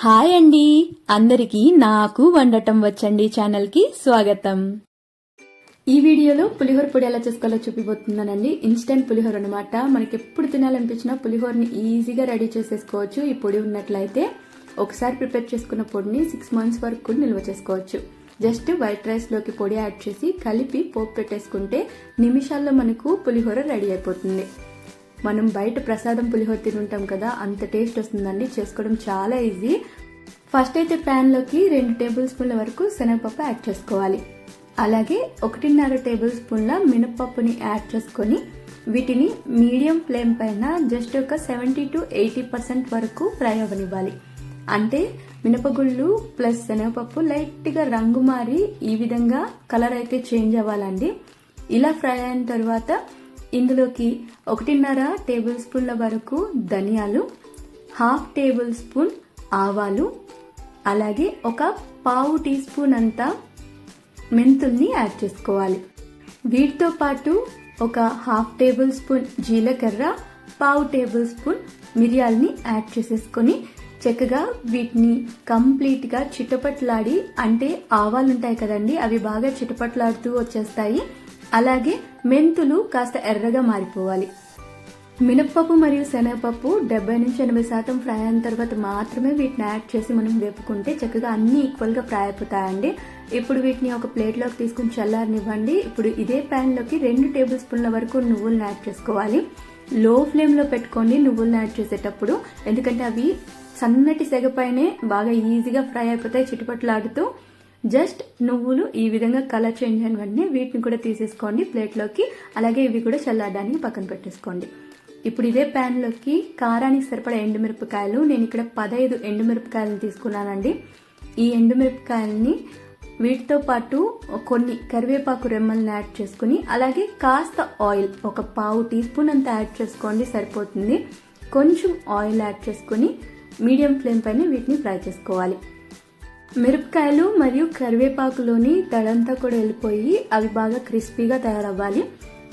Hi అండి, అందరికీ నాకు వండటం వచ్చండి ఛానల్కి స్వాగతం. ఈ వీడియోలో పులిహోర పొడి ఎలా చేసుకోవాలో చూపిపోతున్నానండి. ఇన్స్టెంట్ పులిహోర అనమాట. మనకి ఎప్పుడు తినాలనిపించినా పులిహోరని ఈజీగా రెడీ చేసేసుకోవచ్చు. ఈ పొడి ఉన్నట్లయితే ఒకసారి ప్రిపేర్ చేసుకున్న పొడిని 6 months వరకు నిల్వ చేసుకోవచ్చు. జస్ట్ వైట్ రైస్ లోకి పొడి యాడ్ చేసి కలిపి పోపు పెట్టేసుకుంటే నిమిషాల్లో మనకు పులిహోర రెడీ అయిపోతుంది. మనం బయట ప్రసాదం పులిహోర తినుంటాం కదా, అంత టేస్ట్ వస్తుందండి. చేసుకోవడం చాలా ఈజీ. ఫస్ట్ అయితే ప్యాన్ లోకి 2 tablespoons వరకు శనగపప్పు యాడ్ చేసుకోవాలి. అలాగే 1.5 tablespoons మినపప్పుని యాడ్ చేసుకొని వీటిని మీడియం ఫ్లేమ్ పైన జస్ట్ ఒక 70 to 80% వరకు ఫ్రై అవ్వనివ్వాలి. అంటే మినపగుళ్ళు ప్లస్ శనగపప్పు లైట్ గా రంగు మారి ఈ విధంగా కలర్ అయితే చేంజ్ అవ్వాలండి. ఇలా ఫ్రై అయిన తర్వాత ఇందులోకి 1.5 tablespoons వరకు ధనియాలు, 1/2 tablespoon ఆవాలు, అలాగే ఒక 1/2 teaspoon అంతా మెంతుల్ని యాడ్ చేసుకోవాలి. వీటితో పాటు ఒక 1/2 tablespoon జీలకర్ర, 1/2 tablespoon మిరియాల్ని యాడ్ చేసేసుకొని చక్కగా వీటిని కంప్లీట్ గా చిటపట్లాడి, అంటే ఆవాలు ఉంటాయి కదండి, అవి బాగా చిటపట్లాడుతూ వచ్చేస్తాయి. అలాగే మెంతులు కాస్త ఎర్రగా మారిపోవాలి. మినప్పప్పు మరియు శనగపప్పు 70 నుంచి 80% ఫ్రై అయిన తర్వాత మాత్రమే వీటిని యాడ్ చేసి మనం వేపుకుంటే చక్కగా అన్ని ఈక్వల్ గా ఫ్రై అయిపోతాయండి. ఇప్పుడు వీటిని ఒక ప్లేట్ లోకి తీసుకుని చల్లారనివ్వండి. ఇప్పుడు ఇదే ప్యాన్ లోకి 2 tablespoons వరకు నువ్వులను యాడ్ చేసుకోవాలి. లో ఫ్లేమ్ లో పెట్టుకోండి నువ్వులను యాడ్ చేసేటప్పుడు, ఎందుకంటే అవి సన్నటి సెగపైనే బాగా ఈజీగా ఫ్రై అయిపోతాయి చిటపట్లాడుతూ. జస్ట్ నువ్వులు ఈ విధంగా కలర్ చేంజ్ అయిన వెంటనే వీటిని కూడా తీసేసుకోండి ప్లేట్ లోకి. అలాగే ఇవి కూడా చల్లారడానికి పక్కన పెట్టేసుకోండి. ఇప్పుడు ఇదే ప్యాన్ లోకి కారానికి సరిపడా ఎండుమిరపకాయలు, నేను ఇక్కడ 15 ఎండుమిరపకాయలను తీసుకున్నానండి. ఈ ఎండుమిరపకాయలని వీటితో పాటు కొన్ని కరివేపాకు రెమ్మల్ని యాడ్ చేసుకుని, అలాగే కాస్త ఆయిల్ ఒక 1/2 teaspoon అంతా యాడ్ చేసుకోండి, సరిపోతుంది. కొంచెం ఆయిల్ యాడ్ చేసుకుని మీడియం ఫ్లేమ్ పైన వీటిని ఫ్రై చేసుకోవాలి. మిరపకాయలు మరియు కరివేపాకులోని తడంతా కూడా వెళ్ళిపోయి అవి బాగా క్రిస్పీగా తయారవ్వాలి.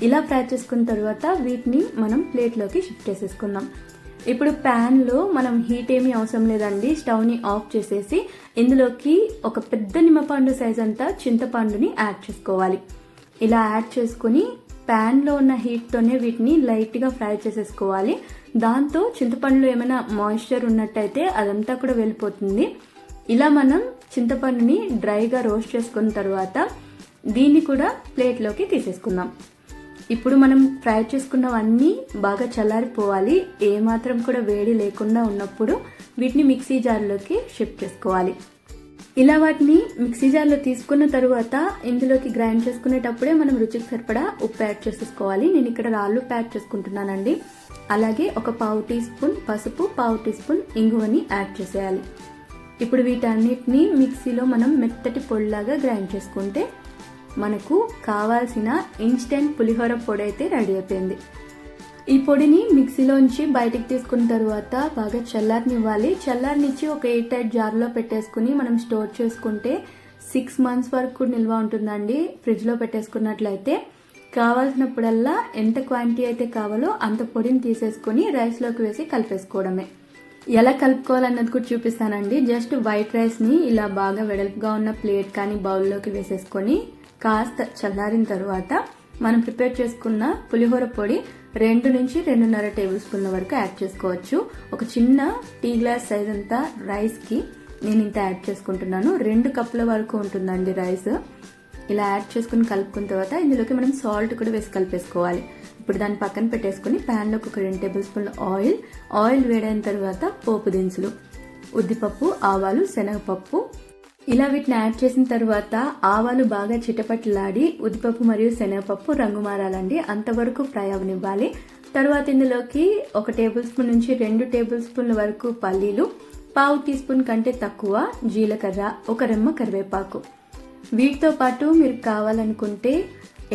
ఇలా ఫ్రై చేసుకున్న తర్వాత వీటిని మనం ప్లేట్ లోకి షిఫ్ట్ చేసేసుకుందాం. ఇప్పుడు ప్యాన్ లో మనం హీట్ ఏమీ అవసరం లేదండి. స్టవ్ ని ఆఫ్ చేసేసి ఇందులోకి ఒక పెద్ద నిమ్మపండు సైజ్ అంతా చింతపండుని యాడ్ చేసుకోవాలి. ఇలా యాడ్ చేసుకుని ప్యాన్ లో ఉన్న హీట్ తోనే వీటిని లైట్ గా ఫ్రై చేసేసుకోవాలి. దాంతో చింతపండులో ఏమైనా మాయిశ్చర్ ఉన్నట్టయితే అదంతా కూడా వెళ్ళిపోతుంది. ఇలా మనం చింతపండుని డ్రైగా రోస్ట్ చేసుకున్న తర్వాత దీన్ని కూడా ప్లేట్ లోకి తీసేసుకుందాం. ఇప్పుడు మనం ఫ్రై చేసుకున్నవన్నీ బాగా చల్లారిపోవాలి. ఏమాత్రం కూడా వేడి లేకుండా ఉన్నప్పుడు వీటిని మిక్సీ జార్లోకి షిఫ్ట్ చేసుకోవాలి. ఇలా వాటిని మిక్సీ జార్లో తీసుకున్న తర్వాత ఇందులోకి గ్రైండ్ చేసుకునేటప్పుడే మనం రుచికి సరిపడా ఉప్పు యాడ్ చేసేసుకోవాలి. నేను ఇక్కడ రాళ్ళు యాడ్ చేసుకుంటున్నానండి. అలాగే ఒక 1/2 teaspoon పసుపు, 1/2 teaspoon ఇంగువని యాడ్ చేసేయాలి. ఇప్పుడు వీటన్నిటిని మిక్సీలో మనం మెత్తటి పొడిలాగా గ్రైండ్ చేసుకుంటే మనకు కావాల్సిన ఇన్స్టెంట్ పులిహోర పొడి అయితే రెడీ అయిపోయింది. ఈ పొడిని మిక్సీలోంచి బయటికి తీసుకున్న తర్వాత బాగా చల్లారనివ్వాలి. చల్లారనిచ్చి ఒక ఎయిర్ టైట్ జార్లో పెట్టేసుకుని మనం స్టోర్ చేసుకుంటే 6 months వరకు నిల్వ ఉంటుందండి. ఫ్రిడ్జ్ లో పెట్టేసుకున్నట్లయితే కావాల్సినప్పుడల్లా ఎంత క్వాంటిటీ అయితే కావాలో అంత పొడిని తీసేసుకుని రైస్ లోకి వేసి కలిపేసుకోవడమే. ఎలా కలుపుకోవాలన్నది కూడా చూపిస్తానండి. జస్ట్ వైట్ రైస్ ని ఇలా బాగా వెడల్పుగా ఉన్న ప్లేట్ కానీ బౌల్లోకి వేసేసుకొని కాస్త చల్లారిన తర్వాత మనం ప్రిపేర్ చేసుకున్న పులిహోర పొడి 2 నుంచి 2.5 tablespoons వరకు యాడ్ చేసుకోవచ్చు. ఒక చిన్న టీ గ్లాస్ సైజ్ అంతా రైస్ కి నేను ఇంత యాడ్ చేసుకుంటున్నాను. 2 cups వరకు ఉంటుందండి రైస్. ఇలా యాడ్ చేసుకుని కలుపుకున్న తర్వాత ఇందులోకి మనం సాల్ట్ కూడా వేసి కలిపేసుకోవాలి. ఇప్పుడు దాన్ని పక్కన పెట్టేసుకుని ప్యాన్ లోకి ఒక 2 tablespoons ఆయిల్ వేడైన తర్వాత పోపు దినుసులు, ఉద్దిపప్పు, ఆవాలు, శనగపప్పు ఇలా వీటిని యాడ్ చేసిన తర్వాత ఆవాలు బాగా చిటపట్లాడి ఉద్దిపప్పు మరియు శనగపప్పు రంగు మారాలండి, అంతవరకు ఫ్రై అవనివ్వాలి. తర్వాత ఇందులోకి 1 tablespoon నుంచి 2 tablespoons వరకు పల్లీలు, 1/2 teaspoon కంటే తక్కువ జీలకర్ర, ఒక రెమ్మ కరివేపాకు. వీటితో పాటు మీరు కావాలనుకుంటే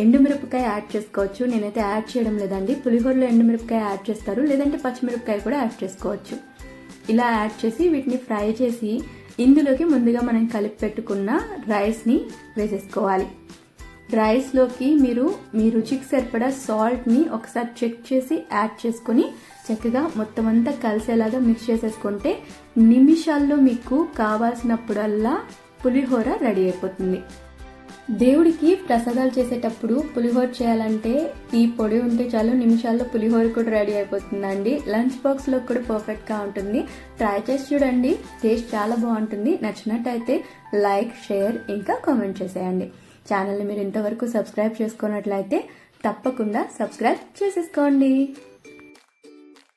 ఎండుమిరపకాయ యాడ్ చేసుకోవచ్చు. నేనైతే యాడ్ చేయడం లేదండి. పులిహోరలో ఎండుమిరపకాయ యాడ్ చేస్తారు, లేదంటే పచ్చిమిరపకాయ కూడా యాడ్ చేసుకోవచ్చు. ఇలా యాడ్ చేసి వీటిని ఫ్రై చేసి ఇందులోకి ముందుగా మనం కలిపి పెట్టుకున్న రైస్ ని వేసేసుకోవాలి. రైస్ లోకి మీరు మీ రుచికి సరిపడా సాల్ట్ ని ఒకసారి చెక్ చేసి యాడ్ చేసుకుని చక్కగా మొత్తం అంతా కలిసేలాగా మిక్స్ చేసేసుకుంటే నిమిషాల్లో మీకు కావాల్సినప్పుడల్లా పులిహోర రెడీ అయిపోతుంది. దేవుడికి ప్రసాదాలు చేసేటప్పుడు పులిహోర చేయాలంటే ఈ పొడి ఉంటే చాలు, నిమిషాల్లో పులిహోర కూడా రెడీ అయిపోతుందండి. లంచ్ బాక్స్లో కూడా పర్ఫెక్ట్గా ఉంటుంది. ట్రై చేసి చూడండి, టేస్ట్ చాలా బాగుంటుంది. నచ్చినట్టయితే లైక్, షేర్ ఇంకా కామెంట్ చేసేయండి. ఛానల్ని మీరు ఇంతవరకు సబ్స్క్రైబ్ చేసుకున్నట్లయితే తప్పకుండా సబ్స్క్రైబ్ చేసేసుకోండి.